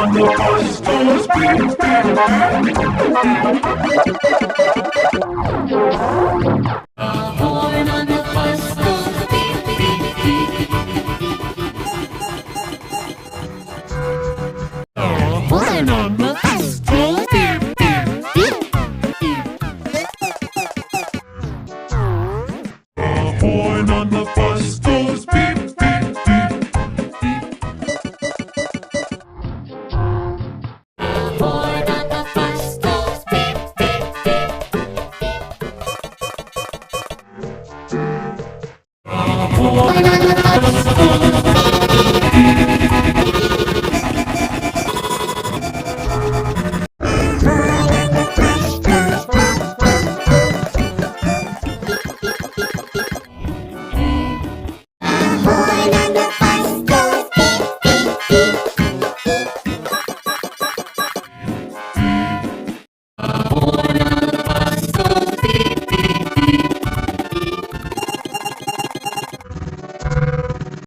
on the bus goes beep, beep, A horn on the bus goes beep, beep, beep. A horn on the bus goes beep, beep, beep. A horn on the bus goes beep, beep, beep. A horn on the bus goes beep, beep, beep. A horn